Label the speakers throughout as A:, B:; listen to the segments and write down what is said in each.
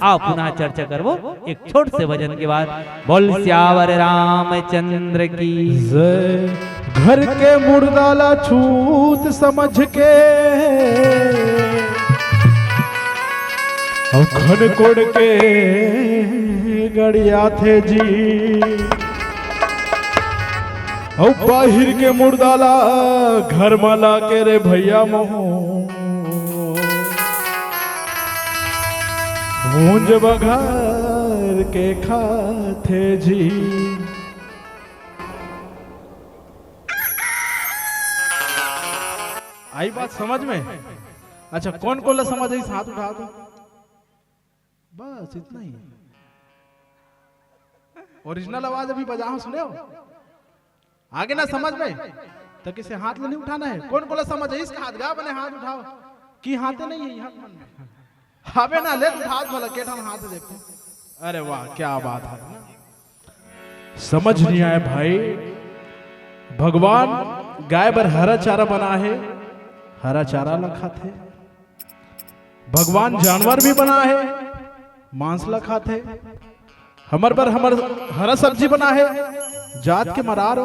A: आओ पुनः चर्चा करवो एक छोट से भजन के बाद। बोल सियावर रामचंद्र की
B: जय। घर के मुर्दाला छूत समझ के और खन कोड़ के गड़िया थे जी, और बाहिर के मुर्दाला घर माला के रे भैया मोह मूंज बघार के खाते जी। आई बात समझ में? अच्छा कौन कौन समझ आई हाथ उठा दो, बस इतना ही। ओरिजिनल आवाज अभी बजाओ, सुने हो? आगे ना समझ में तो किसे हाथ नहीं उठाना है। कौन कौन समझ है? इसका हाथ गा बने हाथ उठाओ कि हाथे नहीं है यहाँ मन में हावे ना ले हाथ भला केठन हाथ देखो। अरे वाह क्या बात है, समझ नहीं आए भाई। भगवान गाय बर हरा चारा बना है, हरा चारा ला खाते। भगवान जानवर भी बना है, मांस ला खाते। हमर बर हमर हरा सब्जी बना है, जात के मरार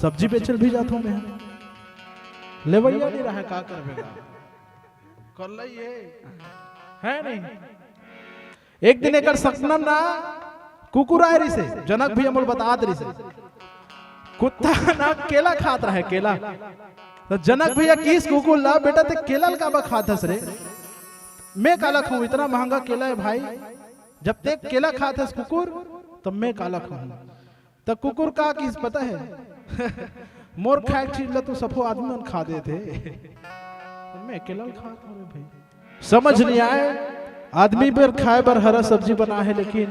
B: सब्जी बेचल भी जाता हूं मैं। लेवैया नहीं रहा का करवेगा कर लइए है नहीं। एक दिन एक सपना ना कुकुर आए रही से, जनक भी अमल बता रही से कुत्ता ना केला खात रहा है केला। तो जनक भैया किस कुकुर ला बेटा ते केला का खात रे। मैं काला खाऊं, इतना महंगा केला है भाई, जब तक केला खाता है कुकुर तब मैं काला खाऊं। तो कुकुर का किस पता है मोर खाए चीज ला तो सफो आदमी मन खा देते मैं केला खाता हूं भाई। समझ नहीं आए आदमी पर खाए बर हरा सब्जी बना है। लेकिन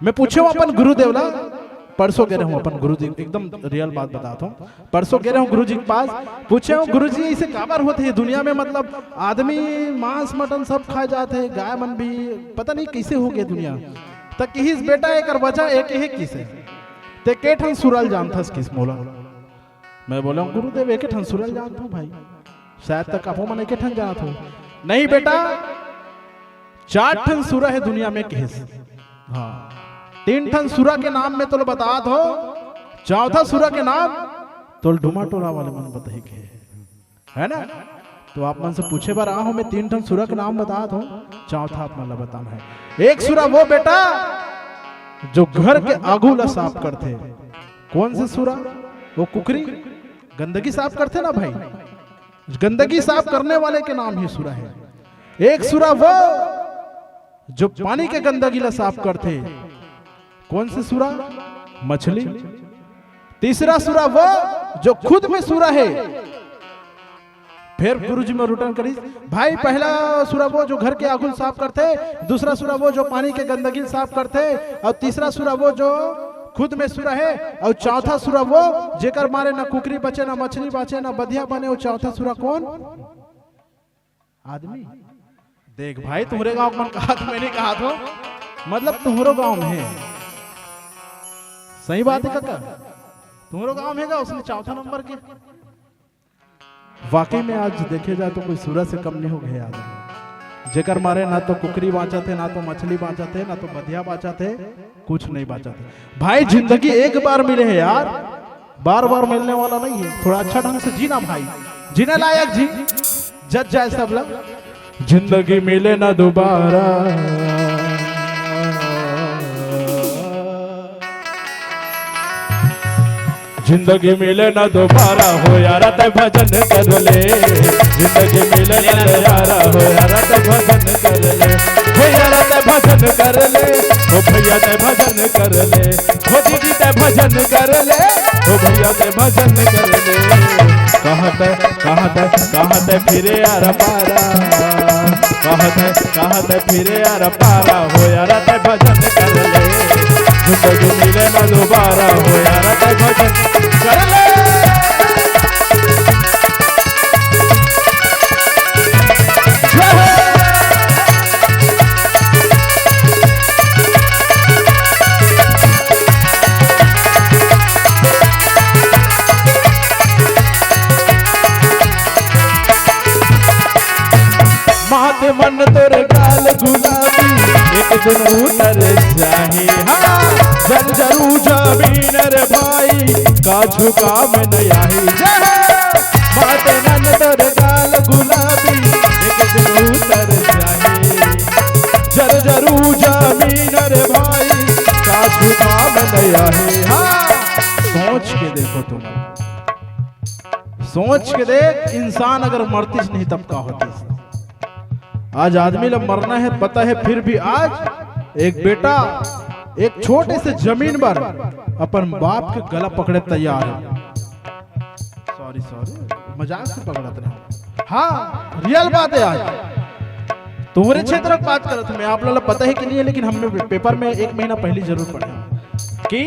B: मैं पूछे अपन गुरुदेव ला, परसों गए रहूं अपन गुरु जी, एकदम रियल बात बताता हूँ। परसों गए रहूं गुरु जी के पास, पूछे हूँ गुरु जी इसे काबर होते हैं दुनिया में, मतलब आदमी मांस मटन सब खाए जाते हैं, गाय मन भी पता नहीं कैसे हो गए दुनिया तक। किस बेटा एक वजह एक ही किस है ते के ठन सुरल जानता किस मोला। मैं बोला गुरुदेव एक ठन सुरल जानता हूँ भाई, शायद तक आपो मन एक ठन जानता हूँ। नहीं बेटा 4 ठन सुरा है दुनिया में किस। हाँ 3 ठन सुरा के नाम में तो बता दो, चौथा सुरा के नाम तो डुमा टोला वाले मन बताई के है ना। तो आप मन से पूछे बार आओ मैं 3 ठन सुरा के नाम बता दो, चौथा आप मन बताना है। एक सुरा वो बेटा जो घर के आगू ला साफ करते। कौन से सुरा? वो कुकरी गंदगी साफ करते ना भाई, गंदगी साफ करने वाले के नाम ही सुरा है। एक सुरा वो जो पानी के गंदगी ला साफ करते। कौन से सुरा? मछली। तीसरा सुरा वो जो खुद में सुरा है। फिर गुरुजी में रिटर्न करी भाई, पहला सुरा वो जो घर के आगुल साफ करते, दूसरा सुरा वो जो पानी के गंदगी साफ करते, और तीसरा सुरा वो जो खुद में सुरा है, और चौथा सुरा वो जेकर मारे ना कुकरी बचे ना मछली बचे ना बधिया बने। वो चौथा सुरा कौन? आदमी। देख भाई तुम्हारे गांव मन कहा तो मैंने कहा तो मतलब तुम्हारो गांव में है, सही बात है काका, तुम्हारो गांव है उसने चौथा नंबर के। वाकई में आज देखे जाए तो कोई सूरज से कम नहीं हो गए आदमी, जेकर मारे ना तो कुकरी बांचा थे, ना तो मछली बांचा थे, ना तो बधिया बांचा थे, कुछ नहीं बांचा थे। भाई जिंदगी एक बार मिले है यार, बार बार मिलने वाला नहीं है। थोड़ा अच्छा ढंग से जीना भाई, जीने लायक जी, जज जाए सब लोग। जिंदगी मिले ना दोबारा, जिंदगी मिले ना दोबारा, हो यारा ते भजन कर ले। जिंदगी मिले ना यारा, हो यारा ते भजन कर ले। हो यारा ते भजन कर ले, हो भैया ते भजन कर ले, हो दीदी ते भजन कर ले, हो भैया ते भजन कर ले। कहते फिरे यार पारा, कहते फिरे यार पारा, हो यारा ते भजन कर ले। जिंदगी मिले ना दोबारा, हो यारा ते भजन कर ले। माते मन तोर गाल गुलाबी, दिन उतर जाही। हाँ जर्जरू जमीन रे भाई का झुका में नहीं आई। माते नन तोर गाल गुलाबी एक दिन उतर जाही। जर्जरू जमीन रे भाई का झुका में नहीं आई। हाँ सोच के देखो तुम, सोच के देख, इंसान अगर मरतीस नहीं तब का होतीस। आज आदमी लोग मरना है पता है, फिर भी आज एक बेटा एक छोटे से जमीन पर अपन बाप के गला पकड़े तैयार है। सॉरी सॉरी मजाक से पकड़त रहे। हाँ रियल बात है। आज तुम्हारे क्षेत्र की बात करत मैं, आप लोगों को पता है कि नहीं है, लेकिन हमने पेपर में 1 महीना पहले जरूर पढ़ा कि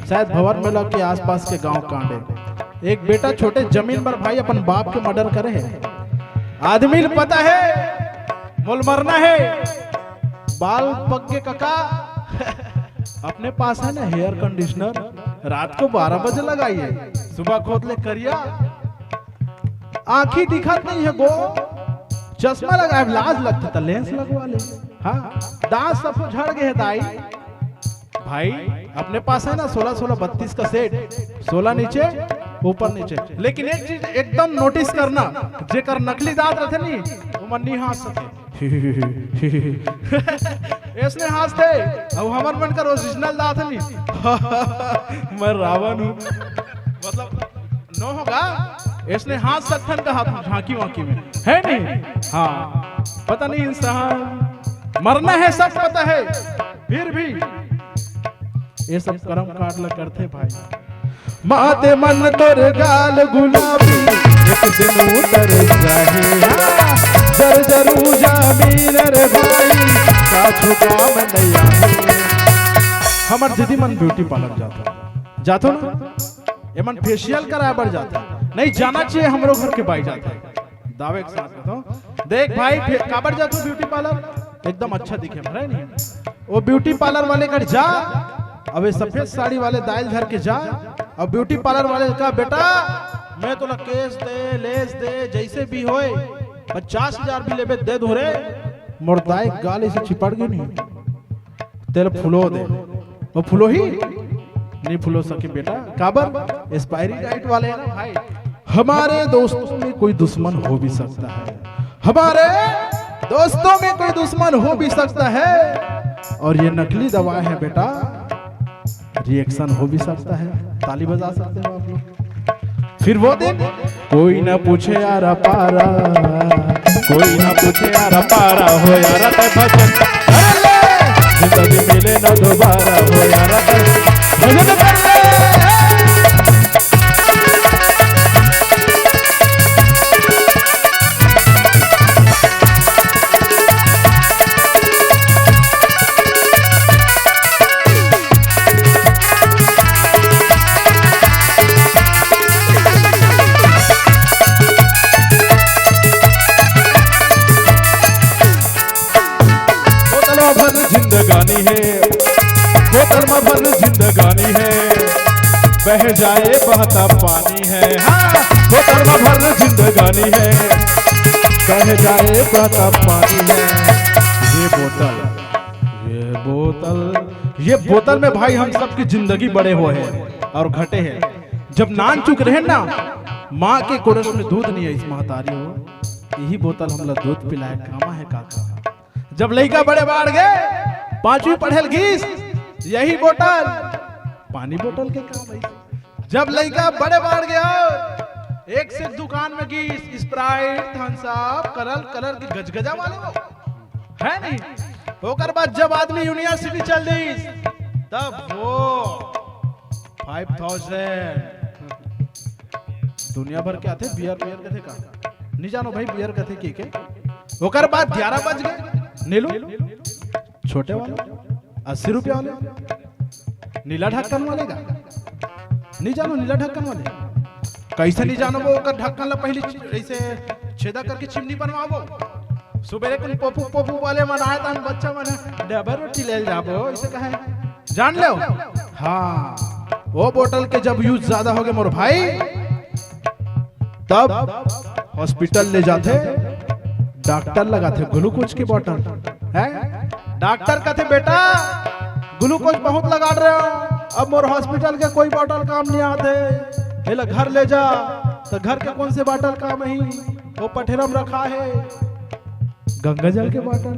B: शायद भवन मेला के आसपास के गांव कांडे एक बेटा छोटे जमीन पर भाई अपन बाप के मर्डर करे है। आदमी पता है मोल मरना है, बाल पक के कका अपने पास है ना हेयर कंडीशनर, रात को 12 बजे लगाइए, सुबह खोद ले करिया, आंखी दिखत नहीं है गो, चश्मा लगाए लाज लगता था लेंस लगवा ले। हाँ दांत सब झड़ गए दाई भाई, अपने पास है ना 16-16 32 का सेट, 16 नीचे ऊपर नीचे। लेकिन एक चीज एकदम नोटिस करना, जेकर नकली दांत रहते नहीं वो मन नहीं हंस सके ऐसने हंसते, अब हमार मन कर ओरिजिनल दांत नहीं मैं रावण हूँ, मतलब नो होगा इसने हाथ सकथन का हाथ झांकी वाकी में है नहीं। हाँ पता नहीं इंसान मरना है सब पता है, फिर भी ये सब कर्म काट लग करते भाई। माते मन तोर गाल गुलाबी एक दिन उतर जाही। जर्जरू जमीन रे भाई का झुका में नहीं आई। हमार दीदी मन ब्यूटी पार्लर जातो ना, ये मन फेशियल कराए बढ़ जाता नहीं, जाना चाहिए हमरो घर के भाई जाता है दावे के साथ बताओ। देख भाई काबर जातो ब्यूटी पार्लर एकदम अच्छा दिखे मरे नहीं, वो ब्यूटी पार्लर वाले कर जा, अब सफेद साड़ी वाले दाल धर के जा, अब ब्यूटी पार्लर वाले का बेटा मैं तो केस दे लेस दे जैसे भी होए 50,000 भी लेबे दे दो रे, मुर्दाई गाली से चिपड़ गई नहीं, तेल फुलो दे, वो फुलो ही नहीं फुलो सके बेटा, काबर एक्सपायरी डेट वाले हैं ना भाई। हमारे दोस्तों में कोई दुश्मन हो भी सकता है, हमारे दोस्तों में कोई दुश्मन हो भी सकता है, और ये नकली दवा है बेटा, रिएक्शन हो भी सकता है, ताली बजा सकते हो आप लोग। फिर वो दिन कोई ना पूछे यारा पारा, कोई ना पूछे यारा पारा हो यारा भजन, जिंदगी मिले ना दोबारा हो यारा भजन कर ले। जिंदगानी है बोतल में भर जिंदगानी है, बह जाए बहता पानी है। हाँ बोतल में भर जिंदगानी है, बह जाए बहता पानी है। ये बोतल में भाई हम सबकी जिंदगी बड़े हुए हैं और घटे हैं। जब नान चुक रहे ना माँ के कोरस में दूध नहीं है, इस महतारी हो यही बोतल हम लोग दूध पिलाए कामा है काका। जब लड़का बड़े बाढ़ गए 5वीं पढ़ेल घीस यही बोतल पानी बोतल के काम है। जब लड़का बड़े बाढ़ गया एक से दुकान में घीस स्प्राइट थम्स अप कलर के गजगजा वाले वो है नहीं। होकर बाद जब आदमी यूनिवर्सिटी चल दी तब वो 5,000 दुनिया भर के आते बियर के थे का नहीं जानो भाई बियर के थे के। होकर बाद 11 बज गए नीलू छोटे वाले 80 रुपया वाले, नीला ढक्कन वाले का नहीं जानो, नीला ढक्कन वाले कैसे नहीं जानो, वो ढक्कन ला पहले ऐसे छेदा करके चिमनी बनवाओ, सुबह को पप्पू पप्पू वाले मनाए था बच्चा मना डबर रोटी ले जाबो ऐसे कहे जान लो। हाँ वो बोतल के जब यूज ज्यादा हो गए मोर भाई तब हॉस्पिटल ले जाते, डॉक्टर लगाते ग्लूकोज की बोतल है डॉक्टर कहते बेटा ग्लूकोज बहुत लगा रहे हो, अब मोर हॉस्पिटल के कोई बोतल काम नहीं आते, हेला घर ले जा। तो घर के कौन से बोतल काम ही, वो पठेरम रखा है गंगा जल के बोतल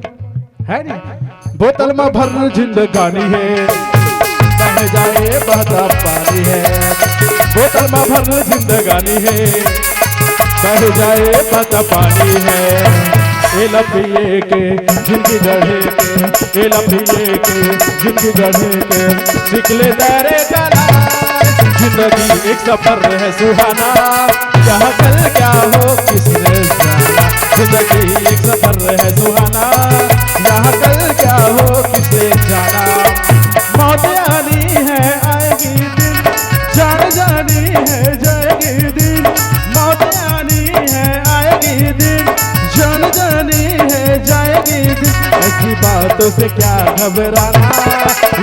B: है नहीं। बोतल में भर जिंदगानी है, बह जाए बहता पानी है। बोतल में भर जिंदगानी है, बह जाए बहता पानी है। ए लपिए के जिंदगी गढ़े के, ए लपिए के जिंदगी गढ़े के, निकले तेरे गला। जिंदगी एक सफर है सुहाना, क्या कल क्या हो किसने जाना। जिंदगी एक सफर है सुहाना, यहाँ कल क्या हो किसने जाना। मौत आनी है आएगी दिन, जान जानी है जाएगी दिन। मौत आनी है आएगी दिन, जान जानी है जाएगी दिन। ऐसी बातों से क्या घबराना,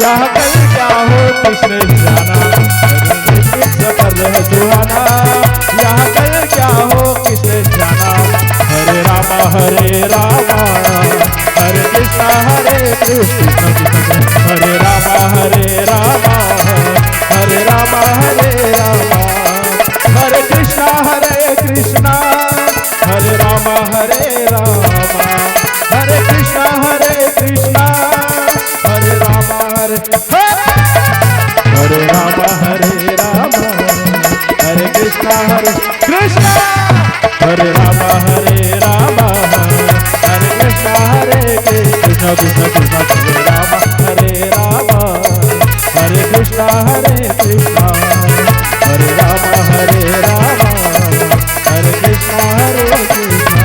B: यहाँ कल क्या हो किसने जाना। एक सफर है सुहाना, यहाँ कल क्या हो किसने जाना। हरे रामा हरे रामा, हरे कृष्णा हरे कृष्णा, हरे रामा हरे रामा, हरे रामा हरे रामा, हरे कृष्णा कृष्णा, हरे रामा हरे रामा, हरे कृष्णा कृष्णा, हरे रामा हरे हरे रामा हरे रामा, हरे कृष्णा कृष्णा, हरे रामा हरे रामा, हरे कृष्णा कृष्णा कृष्णा कृष्णा, हरे रामा हरे रामा, हरे कृष्णा कृष्णा, हरे रामा हरे रामा, हरे कृष्णा कृष्णा।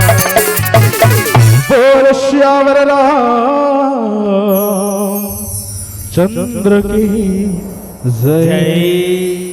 B: बोल श्यावर राम चंद्र की जय।